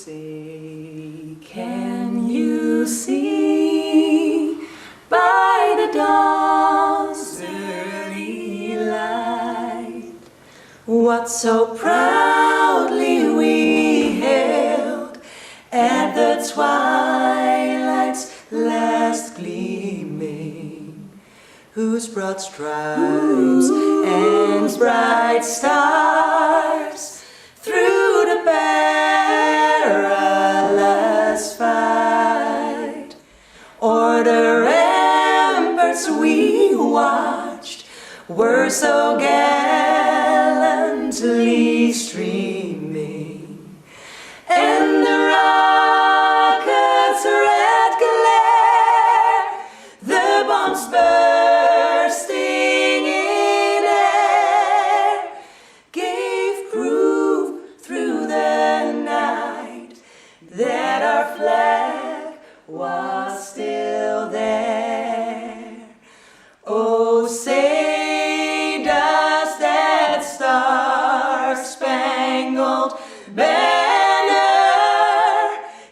say, can you see by the dawn's early light what so proudly we hailed at the twilight's last gleaming, whose broad stripes and bright stars through the perilous fight o'er the ramparts we watched were so gallantly streaming, and the rockets' red glare, the bombs bursting in air, gave proof through the night that our flag was still there. Oh, say does that star-spangled banner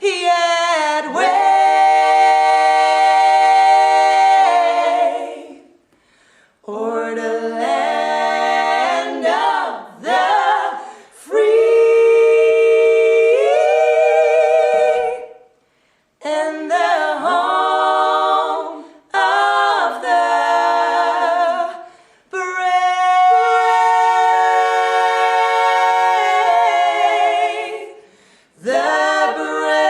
yet wave o'er the land of the free and the home of the brave, the brave.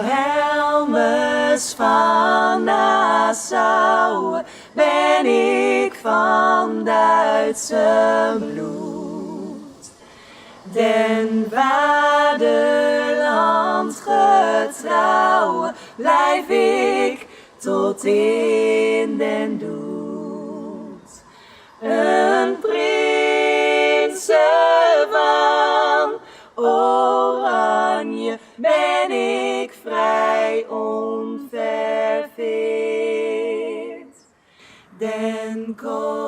Wilhelmus van Nassau, ben ik van Duitse bloed, den vaderland getrouw, blijf ik tot in den dood. Een prinsen van Oranje ben ik vrij onverveerd. Den koning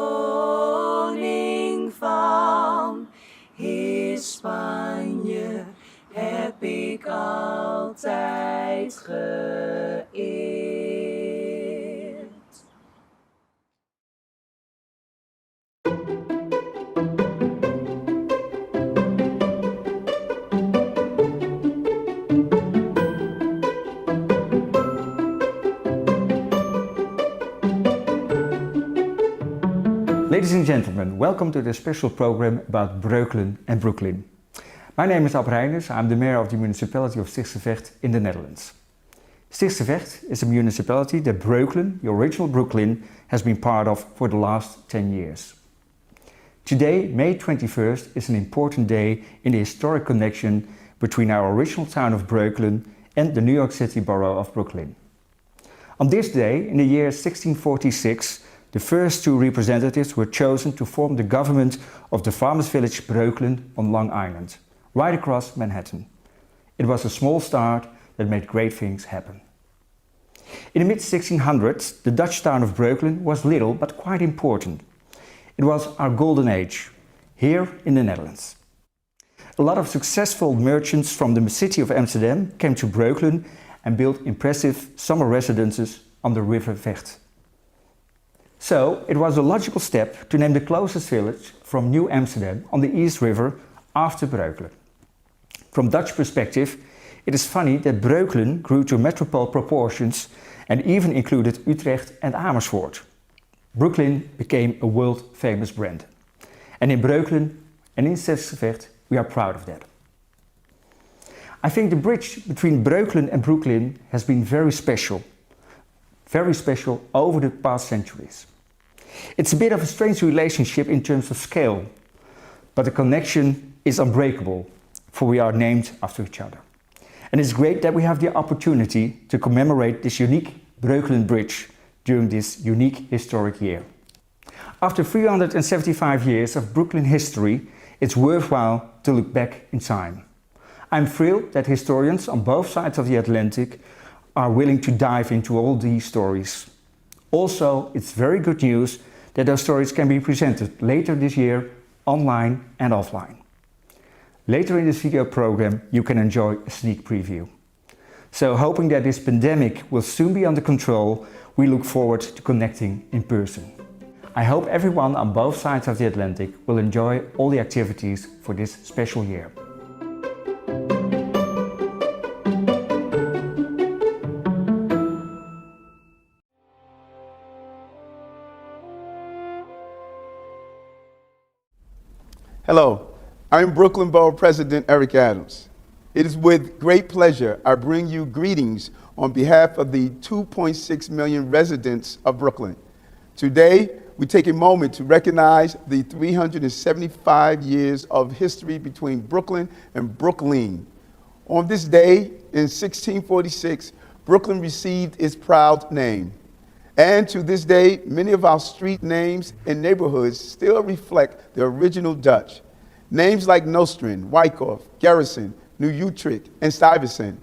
van Hispanje heb ik altijd geëerd. Ladies and gentlemen, welcome to this special program about Breukelen and Brooklyn. My name is Ab Reiners. I'm the mayor of the municipality of Stichtse-Vecht in the Netherlands. Stichtse-Vecht is a municipality that Breukelen, the original Brooklyn, has been part of for the last 10 years. Today, May 21st, is an important day in the historic connection between our original town of Breukelen and the New York City borough of Brooklyn. On this day, in the year 1646, the first two representatives were chosen to form the government of the farmers' village Breukelen on Long Island, right across Manhattan. It was a small start that made great things happen. In the mid-1600s, the Dutch town of Breukelen was little but quite important. It was our golden age, here in the Netherlands. A lot of successful merchants from the city of Amsterdam came to Breukelen and built impressive summer residences on the river Vecht. So it was a logical step to name the closest village from New Amsterdam on the East River after Breukelen. From Dutch perspective, it is funny that Breukelen grew to metropole proportions and even included Utrecht and Amersfoort. Brooklyn became a world-famous brand. And in Breukelen and in Stichtse-Vecht, we are proud of that. I think the bridge between Breukelen and Brooklyn has been very special over the past centuries. It's a bit of a strange relationship in terms of scale, but the connection is unbreakable, for we are named after each other. And it's great that we have the opportunity to commemorate this unique Breukelen Bridge during this unique historic year. After 375 years of Brooklyn history, it's worthwhile to look back in time. I'm thrilled that historians on both sides of the Atlantic are willing to dive into all these stories. Also, it's very good news that those stories can be presented later this year, online and offline. Later in this video program, you can enjoy a sneak preview. So, hoping that this pandemic will soon be under control, we look forward to connecting in person. I hope everyone on both sides of the Atlantic will enjoy all the activities for this special year. Hello, I'm Breukelen Borough President Eric Adams. It is with great pleasure I bring you greetings on behalf of the 2.6 million residents of Breukelen. Today, we take a moment to recognize the 375 years of history between Breukelen and Breukelen. On this day, in 1646, Breukelen received its proud name. And to this day, many of our street names and neighborhoods still reflect the original Dutch. Names like Nostrand, Wyckoff, Garrison, New Utrecht, and Stuyvesant.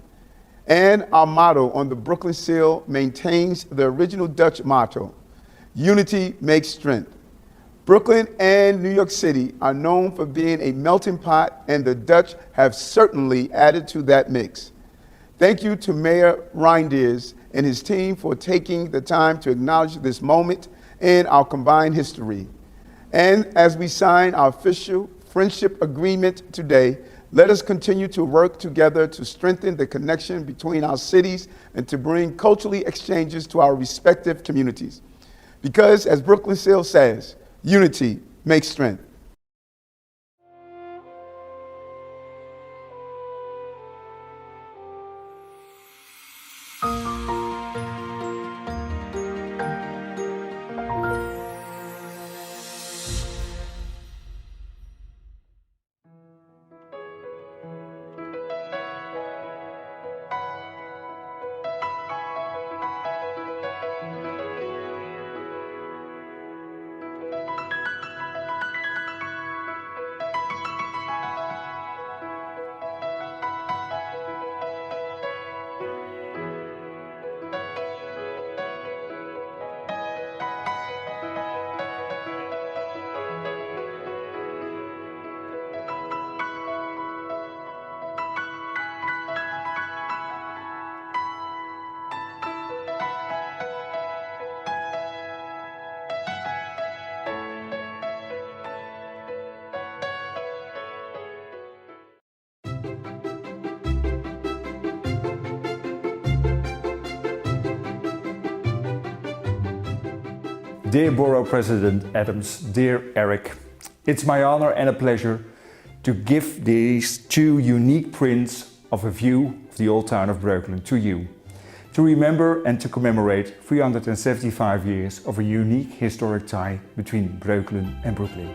And our motto on the Breukelen seal maintains the original Dutch motto, unity makes strength. Breukelen and New York City are known for being a melting pot, and the Dutch have certainly added to that mix. Thank you to Mayor Reinders and his team for taking the time to acknowledge this moment in our combined history. And as we sign our official friendship agreement today, let us continue to work together to strengthen the connection between our cities and to bring culturally exchanges to our respective communities. Because as Breukelen Seal says, unity makes strength. Dear Borough President Adams, dear Eric, it's my honor and a pleasure to give these two unique prints of a view of the old town of Breukelen to you, to remember and to commemorate 375 years of a unique historic tie between Breukelen and Brooklyn.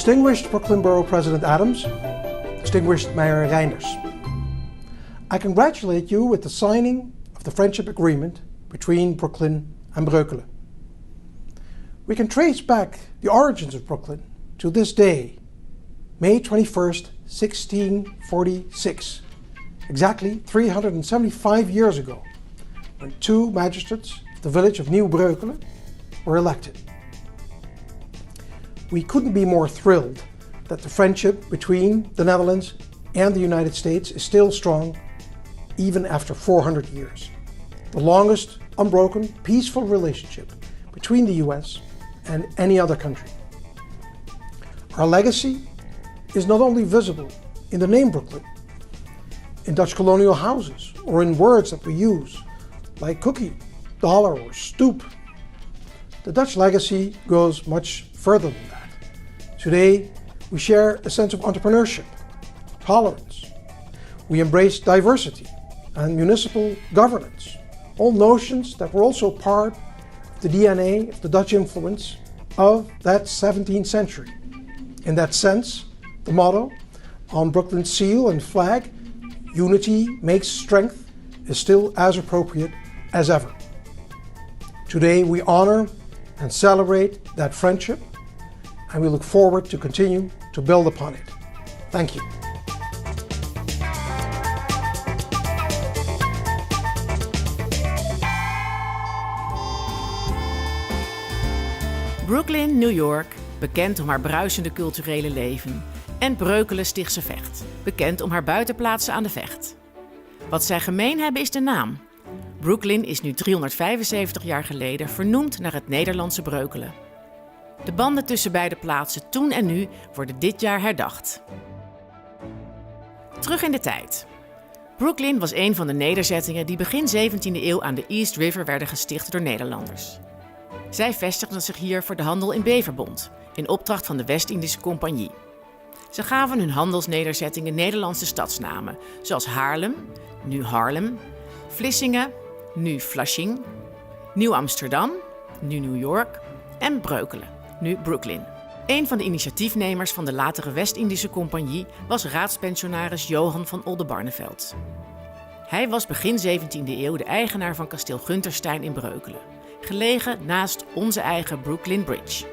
Distinguished Breukelen Borough President Adams, distinguished Mayor Reinders, I congratulate you with the signing of the friendship agreement between Breukelen and Breukelen. We can trace back the origins of Breukelen to this day, May 21st, 1646, exactly 375 years ago, when two magistrates of the village of Nieuw Breukelen were elected. We couldn't be more thrilled that the friendship between the Netherlands and the United States is still strong, even after 400 years. The longest unbroken, peaceful relationship between the US and any other country. Our legacy is not only visible in the name Breukelen, in Dutch colonial houses, or in words that we use, like cookie, dollar, or stoep. The Dutch legacy goes much further than that. Today, we share a sense of entrepreneurship, tolerance. We embrace diversity and municipal governance, all notions that were also part of the DNA of the Dutch influence of that 17th century. In that sense, the motto on Brookelen's seal and flag, "Unity makes strength," is still as appropriate as ever. Today we honor and celebrate that friendship, and we look forward to continue to build upon it. Thank you. Breukelen, New York, bekend om haar bruisende culturele leven. En Breukelen, Stichtse Vecht, bekend om haar buitenplaatsen aan de Vecht. Wat zij gemeen hebben is de naam. Breukelen is nu 375 jaar geleden vernoemd naar het Nederlandse Breukelen. De banden tussen beide plaatsen toen en nu worden dit jaar herdacht. Terug in de tijd. Breukelen was een van de nederzettingen die begin 17e eeuw aan de East River werden gesticht door Nederlanders. Zij vestigden zich hier voor de handel in beverbont, in opdracht van de West-Indische Compagnie. Ze gaven hun handelsnederzettingen Nederlandse stadsnamen, zoals Haarlem, nu Harlem, Vlissingen, nu Flushing, Nieuw-Amsterdam, nu New York en Breukelen, nu Breukelen. Een van de initiatiefnemers van de latere West-Indische Compagnie was raadspensionaris Johan van Oldenbarnevelt. Hij was begin 17e eeuw de eigenaar van kasteel Gunterstein in Breukelen, gelegen naast onze eigen Breukelen Bridge.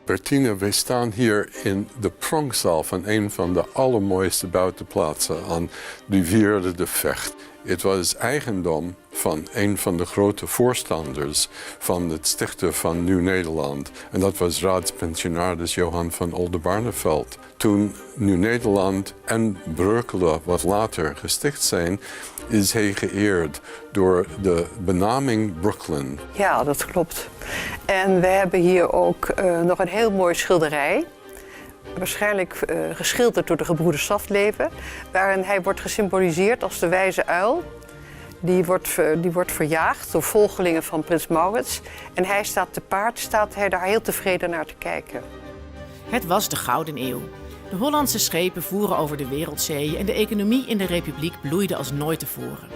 Bertine, wij staan hier in de pronkzaal van een van de allermooiste buitenplaatsen aan rivier de Vecht. Het was eigendom van een van de grote voorstanders van het stichten van Nieuw-Nederland. En dat was raadspensionaris Johan van Oldenbarnevelt. Toen Nieuw-Nederland en Breukelen wat later gesticht zijn, is hij geëerd door de benaming Breukelen. Ja, dat klopt. En we hebben hier ook nog een heel mooi schilderij. Waarschijnlijk geschilderd door de gebroeders Saftleven, waarin hij wordt gesymboliseerd als de wijze uil. Die wordt verjaagd door volgelingen van prins Maurits. En hij staat te paard, staat hij daar heel tevreden naar te kijken. Het was de Gouden Eeuw. De Hollandse schepen voeren over de wereldzeeën en de economie in de Republiek bloeide als nooit tevoren.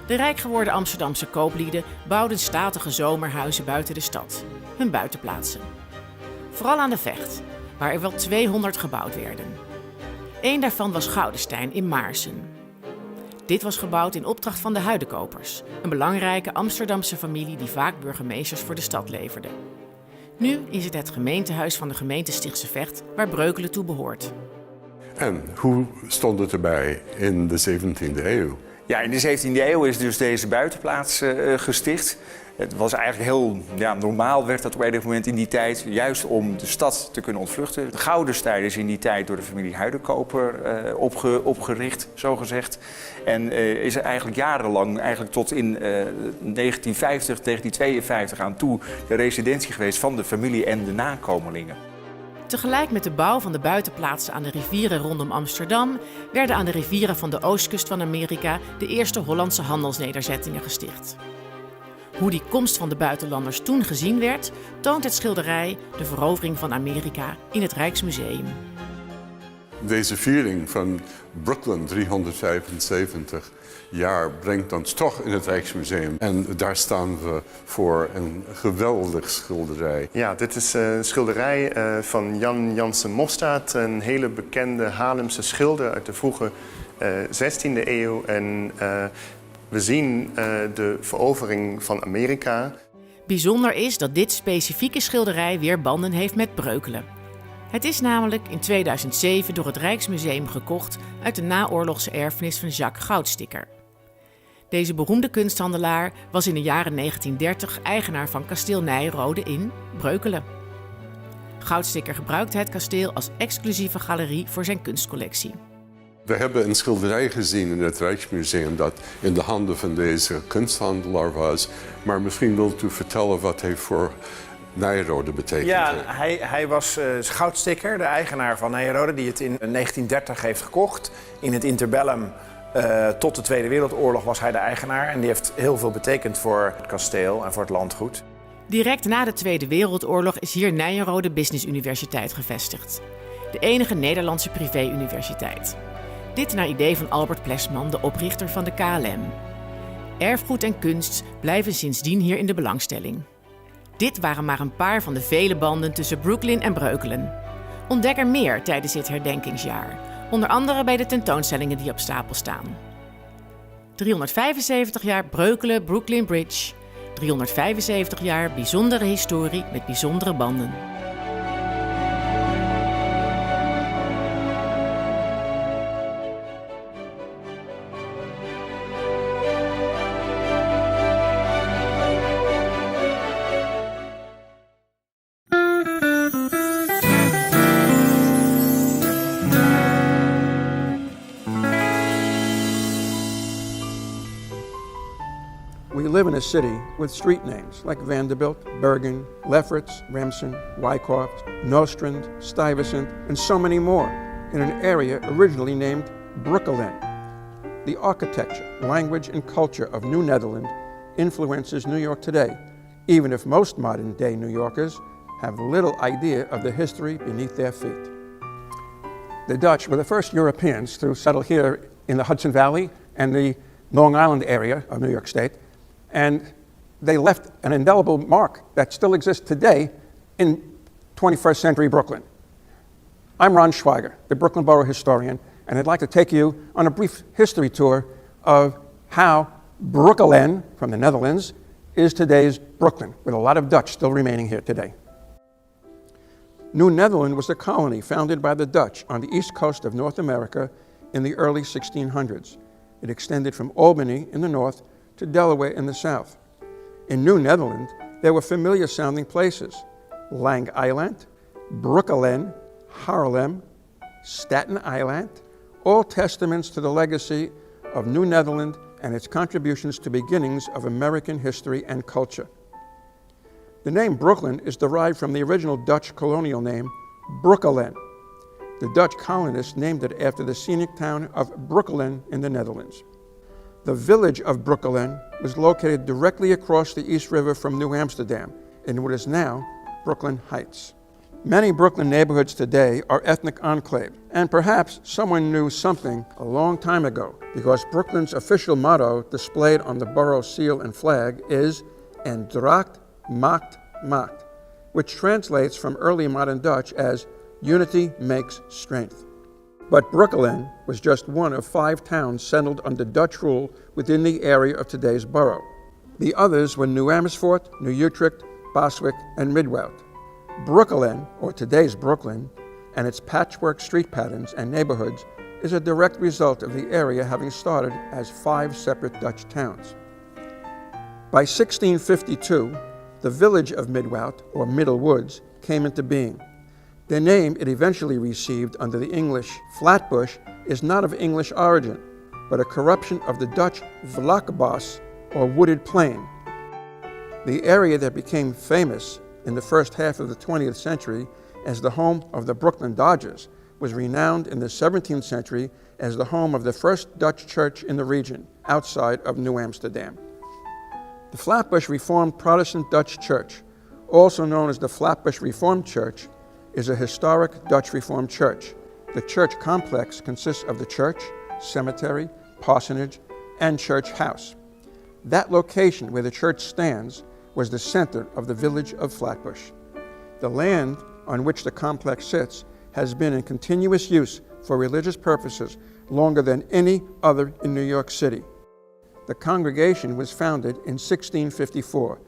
De rijk geworden Amsterdamse kooplieden bouwden statige zomerhuizen buiten de stad, hun buitenplaatsen. Vooral aan de Vecht, waar er wel 200 gebouwd werden. Eén daarvan was Goudenstein in Maarsen. Dit was gebouwd in opdracht van de Huidekopers, een belangrijke Amsterdamse familie die vaak burgemeesters voor de stad leverde. Nu is het gemeentehuis van de gemeente Stichtse Vecht, waar Breukelen toe behoort. En hoe stond het erbij in de 17e eeuw? Ja, in de 17e eeuw is dus deze buitenplaats gesticht. Het was eigenlijk heel normaal, werd dat op enig moment in die tijd, juist om de stad te kunnen ontvluchten. De Goudenstein is in die tijd door de familie Huidekoper opgericht, zogezegd. En is er eigenlijk jarenlang, eigenlijk tot in 1950, 1952 aan toe, de residentie geweest van de familie en de nakomelingen. Tegelijk met de bouw van de buitenplaatsen aan de rivieren rondom Amsterdam werden aan de rivieren van de oostkust van Amerika de eerste Hollandse handelsnederzettingen gesticht. Hoe die komst van de buitenlanders toen gezien werd, toont het schilderij De Verovering van Amerika in het Rijksmuseum. Deze viering van Breukelen 375 jaar brengt ons toch in het Rijksmuseum. En daar staan we voor een geweldig schilderij. Ja, dit is een schilderij van Jan Jansen Mostaat, een hele bekende Haarlemse schilder uit de vroege 16e eeuw. En we zien de verovering van Amerika. Bijzonder is dat dit specifieke schilderij weer banden heeft met Breukelen. Het is namelijk in 2007 door het Rijksmuseum gekocht uit de naoorlogse erfenis van Jacques Goudsticker. Deze beroemde kunsthandelaar was in de jaren 1930 eigenaar van kasteel Nijrode in Breukelen. Goudsticker gebruikte het kasteel als exclusieve galerie voor zijn kunstcollectie. We hebben een schilderij gezien in het Rijksmuseum dat in de handen van deze kunsthandelaar was. Maar misschien wilt u vertellen wat hij voor Nijrode betekent. Ja, hij was Goudsticker, de eigenaar van Nijrode, die het in 1930 heeft gekocht. In het interbellum tot de Tweede Wereldoorlog was hij de eigenaar. En die heeft heel veel betekend voor het kasteel en voor het landgoed. Direct na de Tweede Wereldoorlog is hier Nijrode Business Universiteit gevestigd. De enige Nederlandse privé-universiteit. Dit naar idee van Albert Plesman, de oprichter van de KLM. Erfgoed en kunst blijven sindsdien hier in de belangstelling. Dit waren maar een paar van de vele banden tussen Breukelen en Breukelen. Ontdek er meer tijdens dit herdenkingsjaar, onder andere bij de tentoonstellingen die op stapel staan. 375 jaar Breukelen Brooklyn Bridge. 375 jaar bijzondere historie met bijzondere banden. We live in a city with street names like Vanderbilt, Bergen, Lefferts, Remsen, Wyckoff, Nostrand, Stuyvesant, and so many more in an area originally named Breukelen. The architecture, language, and culture of New Netherland influences New York today, even if most modern-day New Yorkers have little idea of the history beneath their feet. The Dutch were the first Europeans to settle here in the Hudson Valley and the Long Island area of New York State, and they left an indelible mark that still exists today in 21st century Brooklyn. I'm Ron Schweiger, the Brooklyn Borough historian, and I'd like to take you on a brief history tour of how Breukelen, from the Netherlands, is today's Brooklyn, with a lot of Dutch still remaining here today. New Netherland was a colony founded by the Dutch on the east coast of North America in the early 1600s. It extended from Albany in the north to Delaware in the south. In New Netherland, there were familiar sounding places: Lang Eiland, Breukelen, Haarlem, Staten Island, all testaments to the legacy of New Netherland and its contributions to beginnings of American history and culture. The name Brooklyn is derived from the original Dutch colonial name Breukelen. The Dutch colonists named it after the scenic town of Breukelen in the Netherlands. The village of Breukelen was located directly across the East River from New Amsterdam in what is now Brooklyn Heights. Many Brooklyn neighborhoods today are ethnic enclaves, and perhaps someone knew something a long time ago, because Brooklyn's official motto displayed on the borough seal and flag is "En Dracht maakt macht," which translates from early modern Dutch as "Unity makes strength." But Breukelen was just one of 5 towns settled under Dutch rule within the area of today's borough. The others were New Amersfoort, New Utrecht, Boswick, and Midwoud. Breukelen, or today's Brooklyn, and its patchwork street patterns and neighborhoods is a direct result of the area having started as 5 separate Dutch towns. By 1652, the village of Midwoud, or Middle Woods, came into being. The name it eventually received under the English Flatbush is not of English origin, but a corruption of the Dutch Vlakbos, or wooded plain. The area that became famous in the first half of the 20th century as the home of the Brooklyn Dodgers was renowned in the 17th century as the home of the first Dutch church in the region, outside of New Amsterdam. The Flatbush Reformed Protestant Dutch Church, also known as the Flatbush Reformed Church, is a historic Dutch Reformed church. The church complex consists of the church, cemetery, parsonage, and church house. That location where the church stands was the center of the village of Flatbush. The land on which the complex sits has been in continuous use for religious purposes longer than any other in New York City. The congregation was founded in 1654.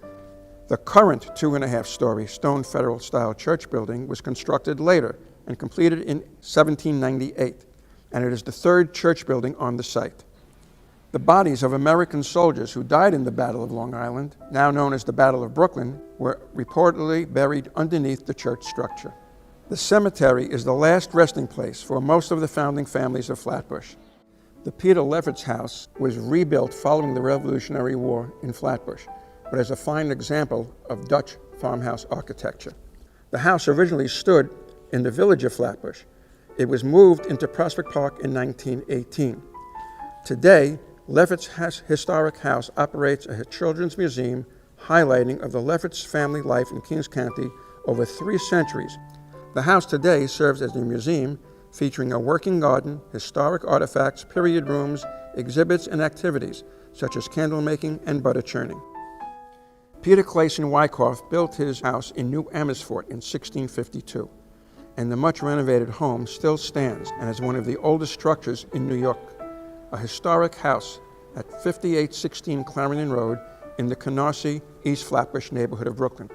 The current 2.5-story stone federal-style church building was constructed later and completed in 1798, and it is the 3rd church building on the site. The bodies of American soldiers who died in the Battle of Long Island, now known as the Battle of Brooklyn, were reportedly buried underneath the church structure. The cemetery is the last resting place for most of the founding families of Flatbush. The Peter Lefferts House was rebuilt following the Revolutionary War in Flatbush, but as a fine example of Dutch farmhouse architecture. The house originally stood in the village of Flatbush. It was moved into Prospect Park in 1918. Today, Lefferts Historic House operates a children's museum highlighting of the Lefferts family life in Kings County over 3 centuries. The house today serves as a museum, featuring a working garden, historic artifacts, period rooms, exhibits, and activities such as candle making and butter churning. Peter Clayson Wyckoff built his house in New Amersfoort in 1652, and the much renovated home still stands and is one of the oldest structures in New York, a historic house at 5816 Clarendon Road in the Canarsie, East Flatbush neighborhood of Brooklyn.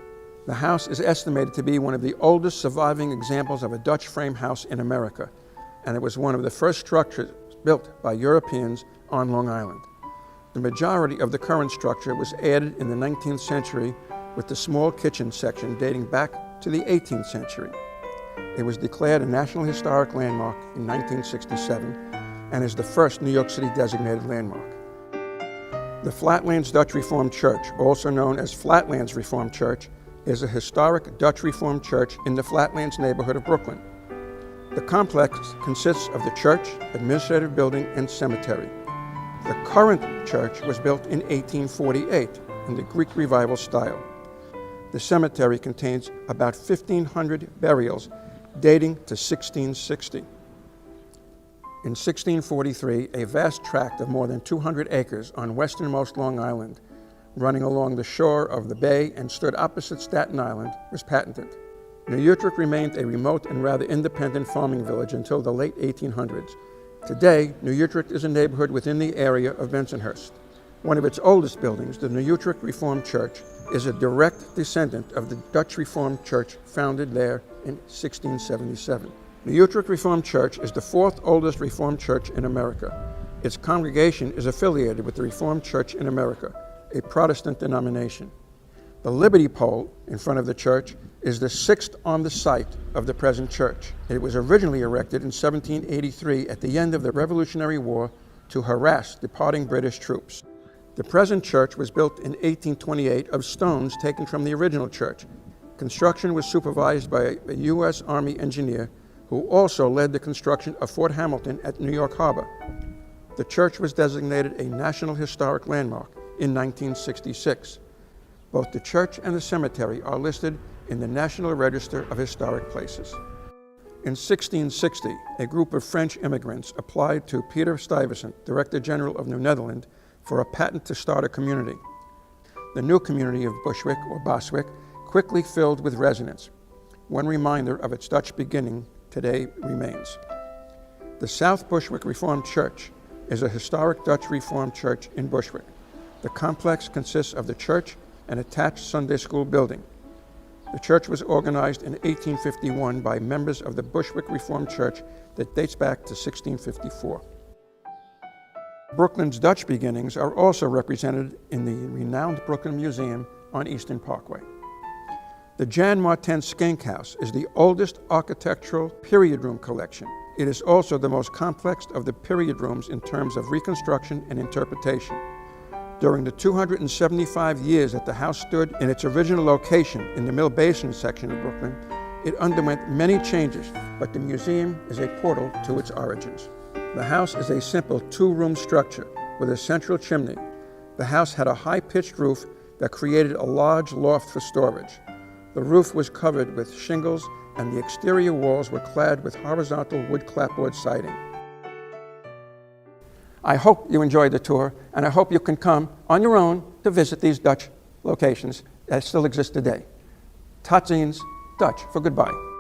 The house is estimated to be one of the oldest surviving examples of a Dutch frame house in America, and it was one of the first structures built by Europeans on Long Island. The majority of the current structure was added in the 19th century, with the small kitchen section dating back to the 18th century. It was declared a National Historic Landmark in 1967 and is the first New York City designated landmark. The Flatlands Dutch Reformed Church, also known as Flatlands Reformed Church, is a historic Dutch Reformed church in the Flatlands neighborhood of Brooklyn. The complex consists of the church, administrative building, and cemetery. The current church was built in 1848 in the Greek Revival style. The cemetery contains about 1,500 burials dating to 1660. In 1643, a vast tract of more than 200 acres on westernmost Long Island, running along the shore of the bay and stood opposite Staten Island, was patented. New Utrecht remained a remote and rather independent farming village until the late 1800s. Today, New Utrecht is a neighborhood within the area of Bensonhurst. One of its oldest buildings, the New Utrecht Reformed Church, is a direct descendant of the Dutch Reformed Church founded there in 1677. New Utrecht Reformed Church is the fourth oldest Reformed church in America. Its congregation is affiliated with the Reformed Church in America, a Protestant denomination. The Liberty Pole in front of the church is the sixth on the site of the present church. It was originally erected in 1783 at the end of the Revolutionary War to harass departing British troops. The present church was built in 1828 of stones taken from the original church. Construction was supervised by a U.S. Army engineer who also led the construction of Fort Hamilton at New York Harbor. The church was designated a National Historic Landmark in 1966. Both the church and the cemetery are listed in the National Register of Historic Places. In 1660, a group of French immigrants applied to Peter Stuyvesant, Director General of New Netherlands, for a patent to start a community. The new community of Bushwick, or Boswick, quickly filled with residents. One reminder of its Dutch beginning today remains. The South Bushwick Reformed Church is a historic Dutch Reformed church in Bushwick. The complex consists of the church and attached Sunday school building. The church was organized in 1851 by members of the Bushwick Reformed Church that dates back to 1654. Brooklyn's Dutch beginnings are also represented in the renowned Brooklyn Museum on Eastern Parkway. The Jan Martin Schenck House is the oldest architectural period room collection. It is also the most complex of the period rooms in terms of reconstruction and interpretation. During the 275 years that the house stood in its original location in the Mill Basin section of Brooklyn, it underwent many changes, but the museum is a portal to its origins. The house is a simple two-room structure with a central chimney. The house had a high-pitched roof that created a large loft for storage. The roof was covered with shingles and the exterior walls were clad with horizontal wood clapboard siding. I hope you enjoyed the tour, and I hope you can come on your own to visit these Dutch locations that still exist today. Tot ziens, Dutch for goodbye.